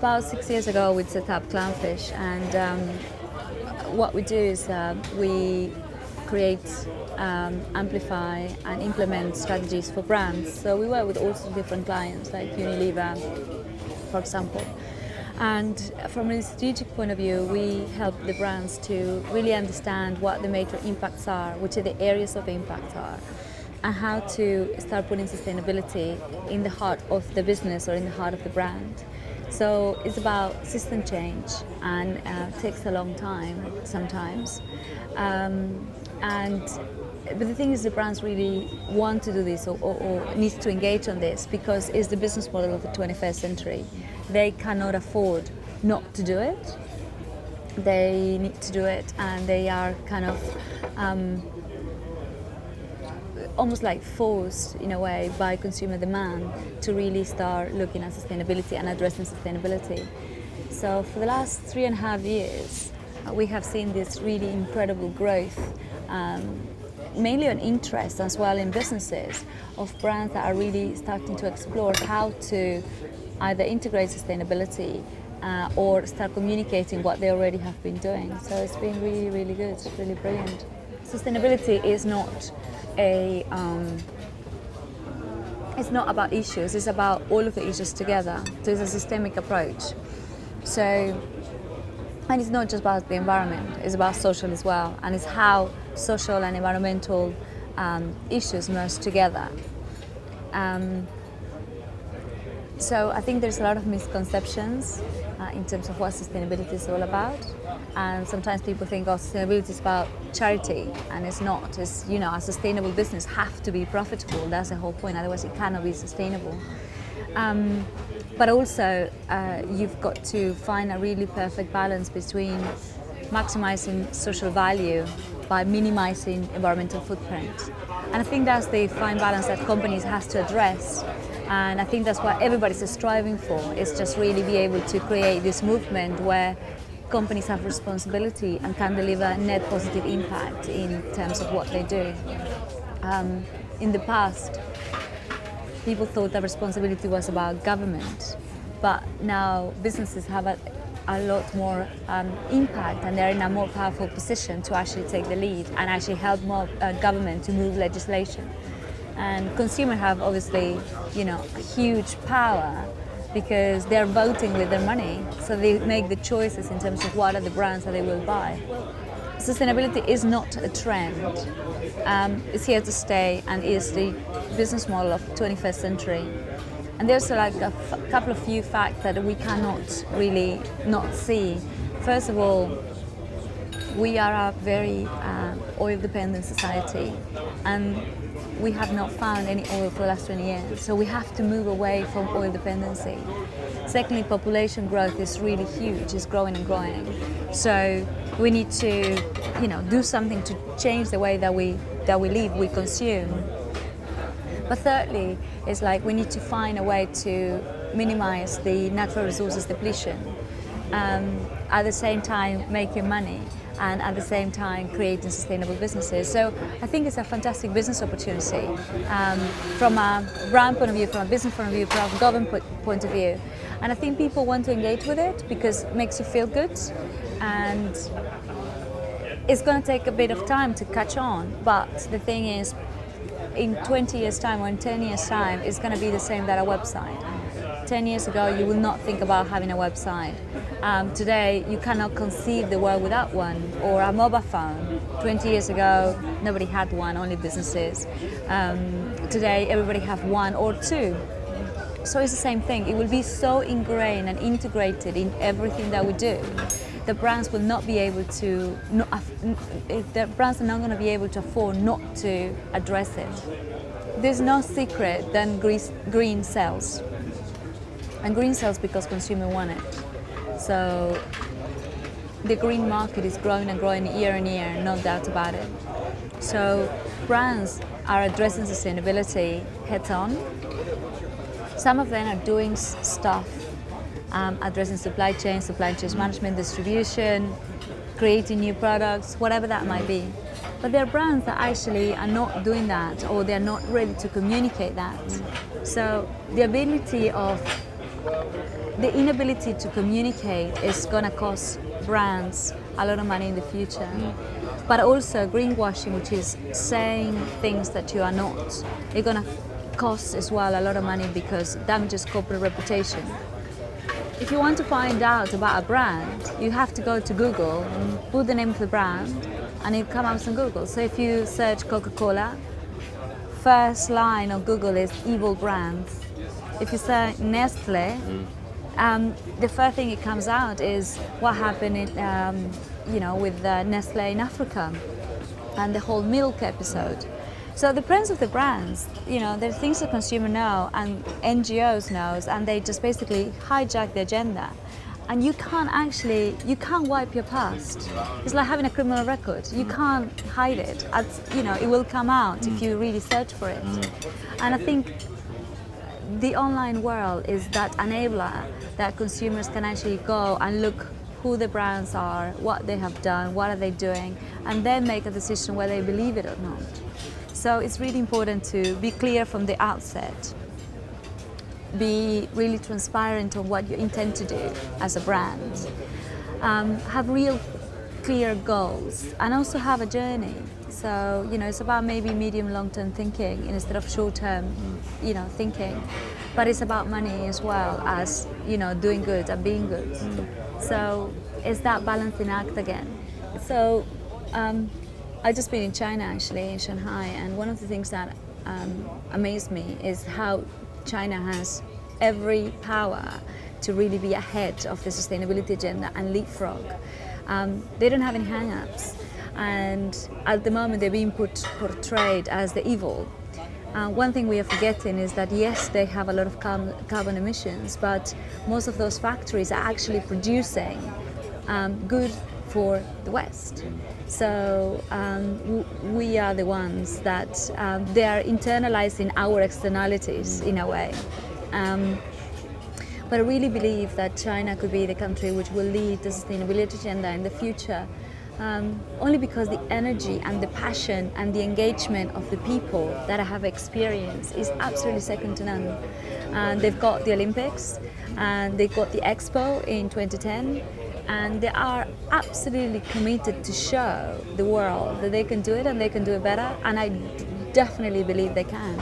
About 6 years ago, we set up Clownfish, and what we do is we create, amplify, and implement strategies for brands. So we work with all sorts of different clients, like Unilever, for example. And from a strategic point of view, we help the brands to really understand what the major impacts are, which are the areas of impact are, and how to start putting sustainability in the heart of the business or in the heart of the brand. So it's about system change, and takes a long time sometimes. But the thing is, the brands really want to do this or needs to engage on this because it's the business model of the 21st century. They cannot afford not to do it. They need to do it, and they are kind of almost like forced in a way by consumer demand to really start looking at sustainability and addressing sustainability. So for the last 3.5 years, we have seen this really incredible growth, mainly on interest as well in businesses, of brands that are really starting to explore how to either integrate sustainability or start communicating what they already have been doing. So it's been really, really good, really brilliant. Sustainability is not it's not about issues, it's about all of the issues together. So it's a systemic approach. So, and it's not just about the environment, it's about social as well, and it's how social and environmental issues merge together. So I think there's a lot of misconceptions in terms of what sustainability is all about. And sometimes people think, oh, sustainability is about charity, and it's not. It's, you know, a sustainable business have to be profitable. That's the whole point. Otherwise, it cannot be sustainable. But also, you've got to find a really perfect balance between maximizing social value by minimizing environmental footprint. And I think that's the fine balance that companies have to address. And I think that's what everybody's striving for, is just really be able to create this movement where companies have responsibility and can deliver net positive impact in terms of what they do. In the past, people thought that responsibility was about government, but now businesses have a lot more impact, and they're in a more powerful position to actually take the lead and actually help more government to move legislation. And consumers have obviously, you know, a huge power because they're voting with their money, so they make the choices in terms of what are the brands that they will buy. Sustainability is not a trend. It's here to stay and is the business model of the 21st century. And there's like a couple of few facts that we cannot really not see. First of all, we are a very oil-dependent society, and we have not found any oil for the last 20 years, so we have to move away from oil dependency. Secondly, population growth is really huge, it's growing and growing. So we need to, you know, do something to change the way that we live, we consume. But thirdly, it's like we need to find a way to minimize the natural resources depletion, at the same time making money, and at the same time creating sustainable businesses. So I think it's a fantastic business opportunity from a brand point of view, from a business point of view, from a government point of view. And I think people want to engage with it because it makes you feel good, and it's going to take a bit of time to catch on. But the thing is, in 20 years' time or in 10 years' time, it's going to be the same that a website. 10 years ago, you will not think about having a website. Today, you cannot conceive the world without one, or a mobile phone. 20 years ago, nobody had one, only businesses. Today, everybody have one or two. So it's the same thing. It will be so ingrained and integrated in everything that we do. The brands will not be able to, the brands are not going to be able to afford not to address it. There's no secret that green sells. And green sells because consumers want it. So the green market is growing and growing year on year, no doubt about it. So brands are addressing sustainability head on. Some of them are doing stuff, addressing supply chain management, distribution, creating new products, whatever that might be. But there are brands that actually are not doing that, or they're not ready to communicate that. So the ability of the inability to communicate is going to cost brands a lot of money in the future. But also greenwashing, which is saying things that you are not, it's going to cost as well a lot of money because it damages corporate reputation. If you want to find out about a brand, you have to go to Google and put the name of the brand, and it comes up on Google. So if you search Coca-Cola, first line of Google is evil brands. If you search Nestle, the first thing it comes out is what happened in, with Nestle in Africa and the whole milk episode. So the prince of the brands, there are things the consumer know and NGOs knows, and they just basically hijack the agenda. And you can't wipe your past. It's like having a criminal record. You can't hide it. It will come out if you really search for it. And I think the online world is that enabler that consumers can actually go and look who the brands are, what they have done, what are they doing, and then make a decision whether they believe it or not. So it's really important to be clear from the outset, be really transparent on what you intend to do as a brand, have real clear goals, and also have a journey. So, it's about maybe medium, long-term thinking instead of short-term, thinking. But it's about money as well as, doing good and being good. So it's that balancing act again. So I've just been in China, actually, in Shanghai, and one of the things that amazed me is how China has every power to really be ahead of the sustainability agenda and leapfrog. They don't have any hang-ups, and at the moment they're being portrayed as the evil. One thing we are forgetting is that yes, they have a lot of carbon emissions, but most of those factories are actually producing good for the West. So we are the ones that they are internalizing our externalities in a way. But I really believe that China could be the country which will lead the sustainability agenda in the future, only because the energy and the passion and the engagement of the people that I have experienced is absolutely second to none. And they've got the Olympics, and they've got the Expo in 2010, and they are absolutely committed to show the world that they can do it and they can do it better, and I definitely believe they can.